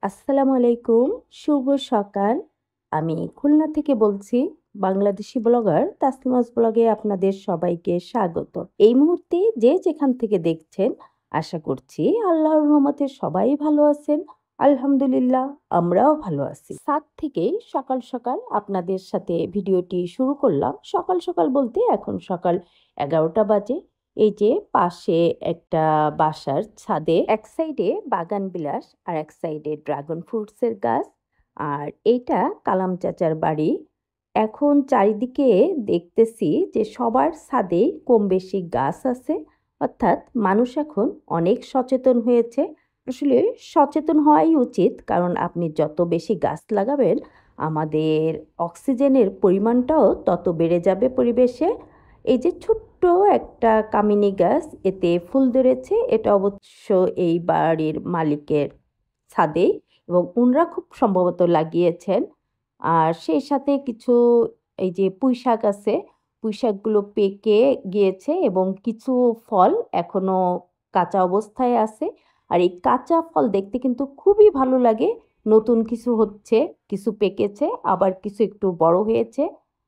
আসসালামু আলাইকুম। শুভ সকাল। আমি খুলনা থেকে বলছি। বাংলাদেশি ব্লগার তাসলিমাস ব্লগে আপনাদের সবাইকে স্বাগত। এই মুহূর্তে যে যেখান থেকে দেখছেন, আশা করছি আল্লাহর রহমতে সবাই ভালো আছেন। আলহামদুলিল্লাহ, আমরাও ভালো আছি। ছাদ থেকেই সকাল সকাল আপনাদের সাথে ভিডিওটি শুরু করলাম। সকাল সকাল বলতে এখন সকাল 11টা বাজে। এই যে পাশে একটা বাসার ছাদে এক সাইডে বাগান বিলাস আর এক সাইডে ড্রাগন ফ্রুটসের গাছ, আর এইটা কালাম চাচার বাড়ি। এখন চারিদিকে দেখতেছি যে সবার ছাদেই কম বেশি গাছ আছে, অর্থাৎ মানুষ এখন অনেক সচেতন হয়েছে। আসলে সচেতন হওয়াই উচিত, কারণ আপনি যত বেশি গাছ লাগাবেন আমাদের অক্সিজেনের পরিমাণটাও তত বেড়ে যাবে পরিবেশে। এই যে ছোট্ট একটা কামিনী গাছ, এতে ফুল ধরেছে। এটা অবশ্য এই বাড়ির মালিকের ছাদে, এবং উনরা খুব সম্ভবত লাগিয়েছেন। আর সেই সাথে কিছু এই যে পুঁই শাক আছে, পুঁই শাকগুলো পেকে গিয়েছে এবং কিছু ফল এখনো কাঁচা অবস্থায় আছে। আর এই কাঁচা ফল দেখতে কিন্তু খুবই ভালো লাগে। নতুন কিছু হচ্ছে, কিছু পেকেছে, আবার কিছু একটু বড় হয়েছে।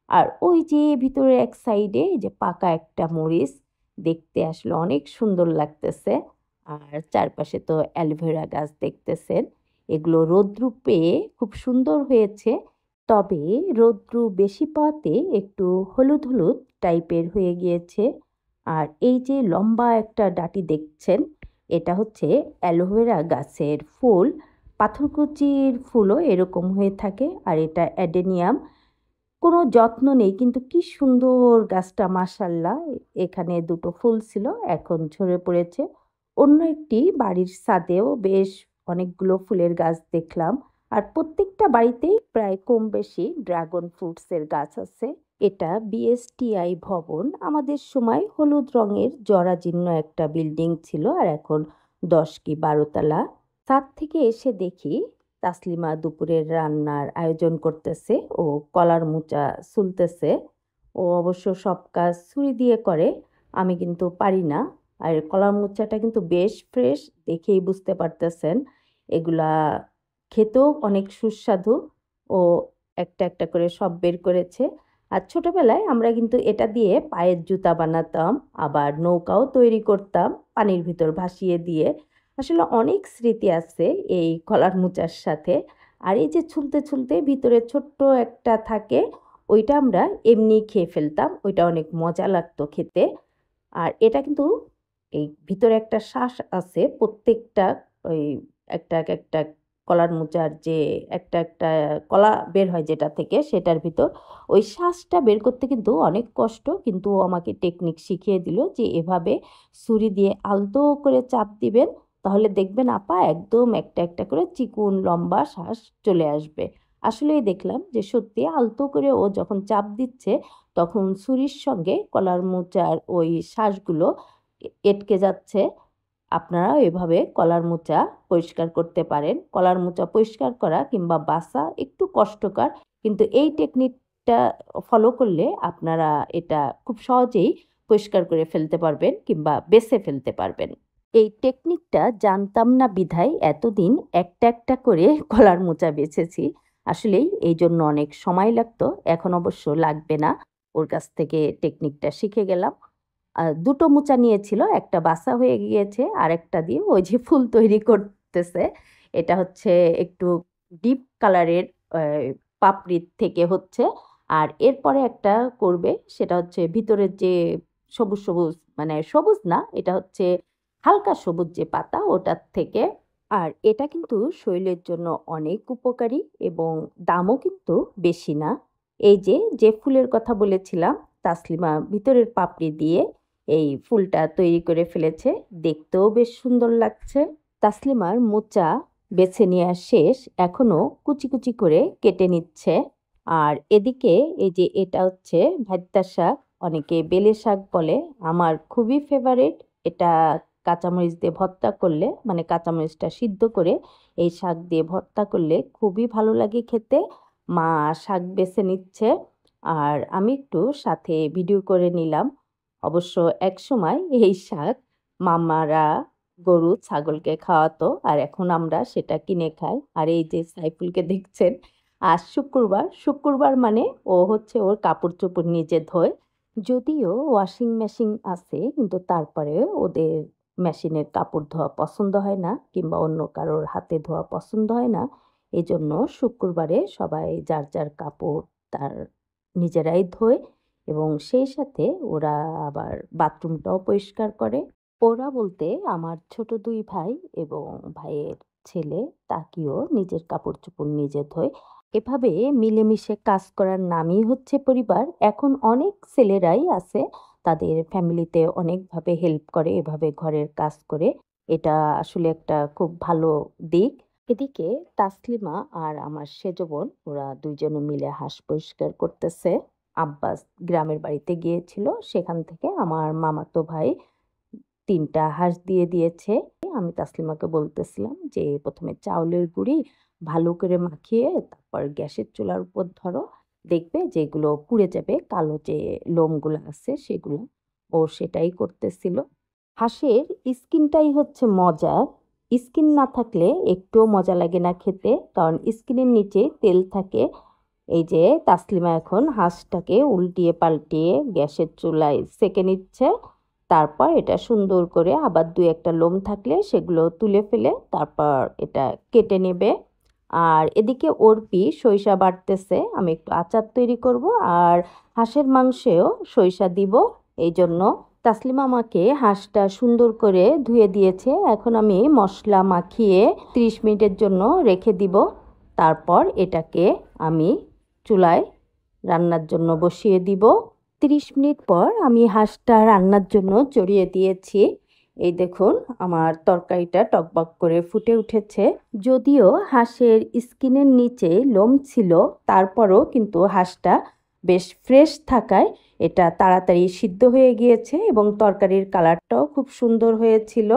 আর ওই যে ভিতরে এক সাইডে যে পাকা একটা মরিচ, দেখতে আসলে অনেক সুন্দর লাগতেছে। আর চারপাশে তো অ্যালোভেরা গাছ দেখতেছেন। এগুলো রৌদ্র পেয়ে খুব সুন্দর হয়েছে, তবে রৌদ্র বেশি পাওয়াতে একটু হলুদ হলুদ টাইপের হয়ে গিয়েছে। আর এই যে লম্বা একটা ডাঁটি দেখছেন, এটা হচ্ছে অ্যালোভেরা গাছের ফুল। পাথরকুচির ফুলও এরকম হয়ে থাকে, আর এটা অ্যাডেনিয়াম। কোনো যত্ন নেই, কিন্তু কি সুন্দর গাছটা, মাশাল্লাহ। এখানে দুটো ফুল ছিল, এখন ঝরে পড়েছে। অন্য একটি বাড়ির ছাদেও বেশ অনেকগুলো ফুলের গাছ দেখলাম। আর প্রত্যেকটা বাড়িতেই প্রায় কম বেশি ড্রাগন ফ্রুটসের গাছ আছে। এটা বিএসটিআই ভবন। আমাদের সময় হলুদ রঙের জরাজীর্ণ একটা বিল্ডিং ছিল, আর এখন 10 কি 12 তলা। ছাদ থেকে এসে দেখি তাসলিমা দুপুরের রান্নার আয়োজন করতেছে। ও কলার মোচা ছুলতেছে। ও অবশ্য সব কাজ ছুরি দিয়ে করে, আমি কিন্তু পারি না। আর কলার মোচাটা কিন্তু বেশ ফ্রেশ, দেখেই বুঝতে পারতেছেন। এগুলা খেতেও অনেক সুস্বাদু। ও একটা একটা করে সব বের করেছে। আর ছোটবেলায় আমরা কিন্তু এটা দিয়ে পায়ের জুতা বানাতাম, আবার নৌকাও তৈরি করতাম পানির ভিতর ভাসিয়ে দিয়ে। আসলে অনেক স্মৃতি আছে এই কলার মোচার সাথে। আর এই যে ছুলতে ছুলতে ভিতরে ছোট্ট একটা থাকে, ওইটা আমরা এমনি খেয়ে ফেলতাম। ওইটা অনেক মজা লাগতো খেতে। আর এটা কিন্তু এই ভিতরে একটা শ্বাস আছে প্রত্যেকটা, ওই একটা এক একটা কলার মোচার যে একটা একটা কলা বের হয় যেটা থেকে, সেটার ভিতর ওই শ্বাসটা বের করতে কিন্তু অনেক কষ্ট। কিন্তু ও আমাকে টেকনিক শিখিয়ে দিল যে এভাবে ছুরি দিয়ে আলতো করে চাপ দিবেন, তাহলে দেখবেন আপা একদম একটা একটা করে চিকুন লম্বা শ্বাস চলে আসবে। আসলেই দেখলাম যে সত্যি আলতো করে ও যখন চাপ দিচ্ছে, তখন ছুরির সঙ্গে কলার মোচার ওই শ্বাসগুলো এটকে যাচ্ছে। আপনারাও এভাবে কলার মোচা পরিষ্কার করতে পারেন। কলার মোচা পরিষ্কার করা কিংবা বাছা একটু কষ্টকর, কিন্তু এই টেকনিকটা ফলো করলে আপনারা এটা খুব সহজেই পরিষ্কার করে ফেলতে পারবেন কিংবা বেছে ফেলতে পারবেন। এই টেকনিকটা জানতাম না বিধায় এতদিন একটা একটা করে কলার মোচা বেছেছি। আসলেই এই জন্য অনেক সময় লাগতো, এখন অবশ্য লাগবে না। ওর কাছ থেকে টেকনিকটা শিখে গেলাম। দুটো মোচা নিয়েছিল, একটা বাছা হয়ে গিয়েছে, আর একটা দিয়ে ওই যে ফুল তৈরি করতেছে। এটা হচ্ছে একটু ডিপ কালারের পাপড়ির থেকে হচ্ছে। আর এরপরে একটা করবে, সেটা হচ্ছে ভিতরের যে সবুজ সবুজ, মানে সবুজ না, এটা হচ্ছে হালকা সবুজ যে পাতা, ওটার থেকে। আর এটা কিন্তু শরীরের জন্য অনেক উপকারী এবং দামও কিন্তু বেশি না। এই যে যে ফুলের কথা বলেছিলাম, তাসলিমা ভিতরের পাপড়ি দিয়ে এই ফুলটা তৈরি করে ফেলেছে। দেখতেও বেশ সুন্দর লাগছে। তাসলিমার মোচা বেছে নেওয়া শেষ, এখনো কুচি কুচি করে কেটে নিচ্ছে। আর এদিকে এই যে এটা হচ্ছে ভাদ্যা শাক, অনেকে বেলে শাক বলে। আমার খুবই ফেভারিট এটা। কাঁচামরিচ দিয়ে ভর্তা করলে, মানে কাঁচামরিচটা সিদ্ধ করে এই শাক দিয়ে ভর্তা করলে খুবই ভালো লাগে খেতে। মা শাক বেছে নিচ্ছে, আর আমি একটু সাথে ভিডিও করে নিলাম। অবশ্য এক সময় এই শাক মামারা গরু ছাগলকে খাওয়াতো, আর এখন আমরা সেটা কিনে খাই। আর এই যে সাইফুলকে দেখছেন, আজ শুক্রবার, শুক্রবার মানে ও হচ্ছে ওর কাপড় চোপড় নিজে ধোয়। যদিও ওয়াশিং মেশিন আছে, কিন্তু তারপরে ওদের মেশিনের কাপড় ধোয়া পছন্দ হয় না, কিংবা অন্য কারোর হাতে ধোয়া পছন্দ হয় না। এজন্য শুক্রবারে সবাই যার যার কাপড় তার নিজেরাই ধোয়, এবং সেই সাথে ওরা আবার বাথরুমটাও পরিষ্কার করে। ওরা বলতে আমার ছোট ২ ভাই এবং ভাইয়ের ছেলে, তাকিও নিজের কাপড়-চোপড় নিজে ধোয়। এভাবে মিলেমিশে কাজ করার নামই হচ্ছে পরিবার। এখন অনেক ছেলেরাই আছে, তাদের ফ্যামিলিতে অনেকভাবে হেল্প করে, এভাবে ঘরের কাজ করে। এটা আসলে একটা খুব ভালো দিক। এদিকে তাসলিমা আর আমার সেজ বোন, ওরা ২ জনে মিলে হাঁস পরিষ্কার করতেছে। আব্বাস গ্রামের বাড়িতে গিয়েছিল, সেখান থেকে আমার মামাতো ভাই ৩ টা হাঁস দিয়ে দিয়েছে। আমি তাসলিমাকে বলতেছিলাম যে, "প্রথমে চাউলের গুঁড়ি ভালো করে মাখিয়ে তারপর গ্যাসের চুলার উপর ধরো। দেখবে যে এগুলো পুড়ে যাবে, কালো যে লোমগুলো আছে সেগুলো।" ও সেটাই করতেছিল। হাঁসের স্কিনটাই হচ্ছে মজার। স্কিন না থাকলে একটুও মজা লাগে না খেতে, কারণ স্কিনের নিচে তেল থাকে। এই যে তাসলিমা এখন হাঁসটাকে উল্টিয়ে পাল্টিয়ে গ্যাসের চুলায় সেঁকে নিচ্ছে। তারপর এটা সুন্দর করে আবার ২-১ টা লোম থাকলে সেগুলো তুলে ফেলে তারপর এটা কেটে নেবে। আর এদিকে অর্পি সরিষা বাটতেছে। আমি একটু আচার তৈরি করব, আর হাঁসের মাংসেও সরিষা দিব। এইজন্য তাসলিমা আমাকে হাঁসটা সুন্দর করে ধুয়ে দিয়েছে। এখন আমি মসলা মাখিয়ে ৩০ মিনিটের জন্য রেখে দিব। তারপর এটাকে আমি চুলায় রান্নার জন্য বসিয়ে দিব। ৩০ মিনিট পর আমি হাঁসটা রান্নার জন্য চড়িয়ে দিয়েছি। এই দেখুন, আমার তরকারিটা টকবক করে ফুটে উঠেছে। যদিও হাঁসের স্কিনের নিচে লোম ছিল, তারপরও কিন্তু হাঁসটা বেশ ফ্রেশ থাকায় এটা তাড়াতাড়ি সিদ্ধ হয়ে গিয়েছে, এবং তরকারির কালারটাও খুব সুন্দর হয়েছিল।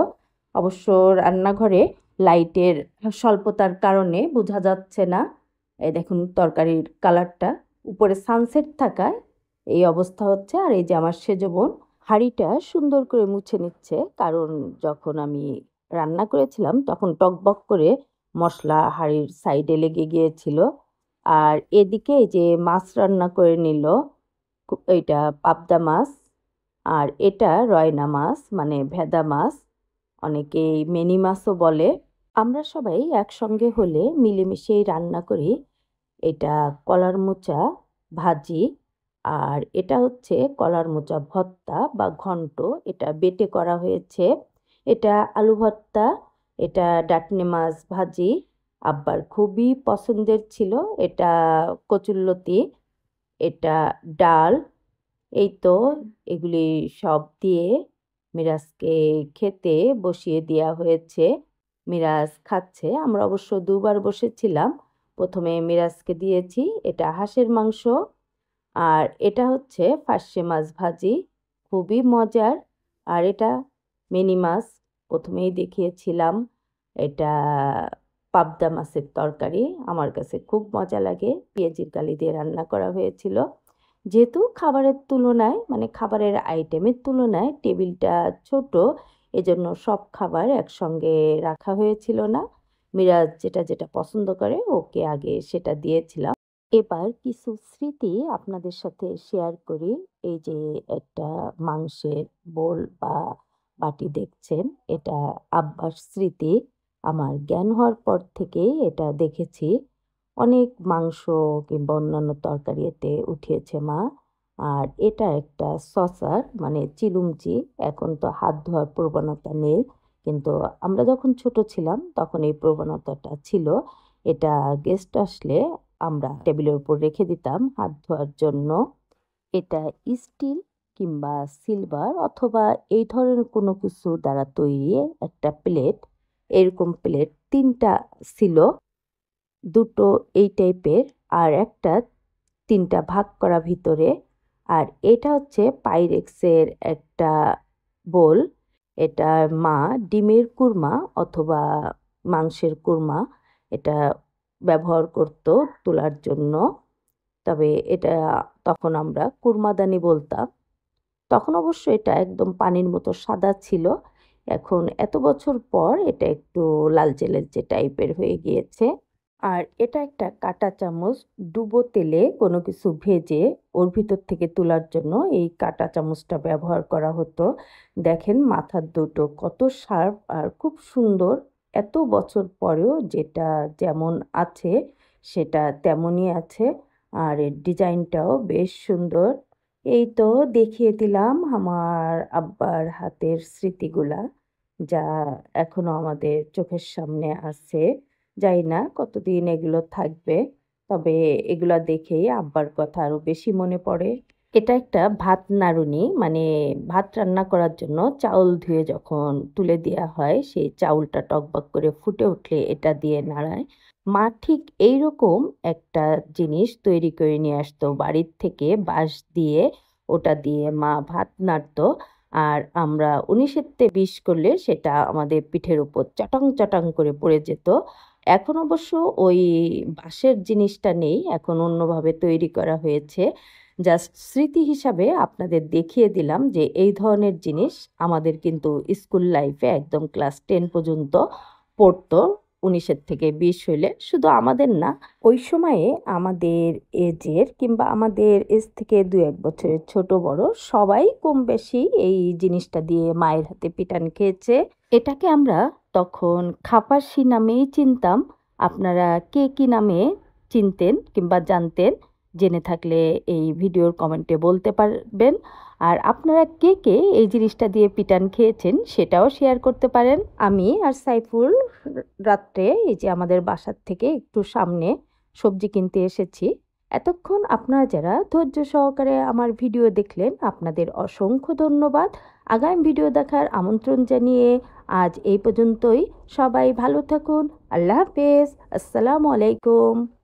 অবশ্য রান্নাঘরে লাইটের স্বল্পতার কারণে বোঝা যাচ্ছে না। এই দেখুন তরকারির কালারটা, উপরে সানসেট থাকায় এই অবস্থা হচ্ছে। আর এই যে আমার সেজ বোন হাঁড়িটা সুন্দর করে মুছে নিচ্ছে, কারণ যখন আমি রান্না করেছিলাম তখন টকবক করে মশলা হাঁড়ির সাইডে লেগে গিয়েছিল। আর এদিকে এই যে মাছ রান্না করে নিল, এইটা পাবদা মাছ, আর এটা রয়না মাছ মানে ভেদা মাছ, অনেকেই মিনি মাছও বলে। আমরা সবাই একসঙ্গে হলে মিলেমিশেই রান্না করি। এটা কলার মোচা ভাজি, আর এটা হচ্ছে কলার মোচা ভর্তা বা ঘন্ট। এটা বেটে করা হয়েছে। এটা আলু ভর্তা, এটা ডাঁটনি মাছ ভাজি। আব্বার খুবই পছন্দের ছিল এটা কচুরলতি, এটা ডাল। এই তো এগুলি সব দিয়ে মিরাজকে খেতে বসিয়ে দেওয়া হয়েছে। মিরাজ খাচ্ছে। আমরা অবশ্য ২ বার বসেছিলাম। প্রথমে মিরাজকে দিয়েছি এটা হাঁসের মাংস, আর এটা হচ্ছে ফার্সে মাছ ভাজি, খুবই মজার। আর এটা মিনি মাছ, প্রথমেই দেখিয়েছিলাম। এটা পাবদা মাছের তরকারি, আমার কাছে খুব মজা লাগে। পেঁয়াজির কালি দিয়ে রান্না করা হয়েছিল। যেহেতু খাবারের তুলনায় মানে খাবারের আইটেমের তুলনায় টেবিলটা ছোট, এজন্য সব খাবার একসঙ্গে রাখা হয়েছিল না। মিরাজ যেটা যেটা পছন্দ করে ওকে আগে সেটা দিয়েছিলাম। এবার কিছু স্মৃতি আপনাদের সাথে শেয়ার করি। এই যে একটা মাংসের বোল বা বাটি দেখছেন, এটা আব্বার স্মৃতি। আমার জ্ঞান হওয়ার পর থেকেই এটা দেখেছি। অনেক মাংস কিংবা অন্যান্য তরকারি এতে উঠিয়েছে মা। আর এটা একটা সসার মানে চিলুমচি। এখন তো হাত ধোয়ার প্রবণতা নেই, কিন্তু আমরা যখন ছোট ছিলাম তখন এই প্রবণতাটা ছিল। এটা গেস্ট আসলে আমরা টেবিলের উপর রেখে দিতাম হাত ধোয়ার জন্য। এটা স্টিল কিংবা সিলভার অথবা এই ধরনের কোনো কিছু দ্বারা তৈরি একটা প্লেট। এরকম প্লেট ৩ টা ছিল। ২ টো এই টাইপের, আর একটা ৩ টা ভাগ করা ভিতরে। আর এটা হচ্ছে পাইরেক্সের একটা বোল। এটা মা ডিমের কুরমা অথবা মাংসের কুরমা এটা ব্যবহার করত তোলার জন্য। তবে এটা তখন আমরা কুরমাদানি বলতাম। তখন অবশ্য এটা একদম পানির মতো সাদা ছিল। এখন এত বছর পর এটা একটু লালচে লালচে টাইপের হয়ে গিয়েছে। আর এটা একটা কাঁটা চামচ, ডুবো তেলে কোনো কিছু ভেজে ওর ভিতর থেকে তোলার জন্য এই কাঁটা চামচটা ব্যবহার করা হতো। দেখেন মাথার দুটো কত শার্প আর খুব সুন্দর। এত বছর পরেও যেটা যেমন আছে সেটা তেমনই আছে। আর এর ডিজাইনটাও বেশ সুন্দর। এই তো দেখিয়ে দিলাম আমার আব্বার হাতের স্মৃতিগুলা, যা এখনো আমাদের চোখের সামনে আছে। জানি না কতদিন এগুলো থাকবে। তবে এগুলা দেখেই আব্বার কথা আরো বেশি মনে পড়ে। এটা একটা ভাত নাড়ুনি, মানে ভাত রান্না করার জন্য চাউল ধুয়ে যখন তুলে দেওয়া হয়, সেই চাউলটা টগবগ করে ফুটে উঠলে এটা দিয়ে নাড়ায়। মা ঠিক এইরকম একটা জিনিস তৈরি করে নিয়ে আসতো বাড়ির থেকে, বাঁশ দিয়ে, ওটা দিয়ে মা ভাত নাড়তো। আর আমরা ১৯-তে ২০ করলে সেটা আমাদের পিঠের উপর চটাং চটাং করে পড়ে যেত। এখন অবশ্য ওই বাঁশের জিনিসটা নেই, এখন অন্যভাবে তৈরি করা হয়েছে। জাস্ট স্মৃতি হিসাবে আপনাদের দেখিয়ে দিলাম যে এই ধরনের জিনিস আমাদের কিন্তু স্কুল লাইফে একদম ক্লাস 10 পর্যন্ত পড়তো। ১৯-এর থেকে ২০ হইলে শুধু আমাদের না, ওই সময়ে আমাদের এজের কিংবা আমাদের এজ থেকে ২-১ বছরের ছোট বড় সবাই কম বেশি এই জিনিসটা দিয়ে মায়ের হাতে পিটান খেয়েছে। এটাকে আমরা তখন খাপাসি নামেই চিনতাম। আপনারা কে কি নামে চিনতেন কিংবা জানতেন, জেনে থাকলে এই ভিডিওর কমেন্টে বলতে পারবেন। আর আপনারা কে কে এই জিনিসটা দিয়ে পিটান খেয়েছেন সেটাও শেয়ার করতে পারেন। আমি আর সাইফুল রাত্রে এই যে আমাদের বাসার থেকে একটু সামনে সবজি কিনতে এসেছি। এতক্ষণ আপনারা যারা ধৈর্য সহকারে আমার ভিডিও দেখলেন, আপনাদের অসংখ্য ধন্যবাদ। আগামী ভিডিও দেখার আমন্ত্রণ জানিয়ে আজ এই পর্যন্তই। সবাই ভালো থাকুন। আল্লাহ হাফেজ। আসসালামু আলাইকুম।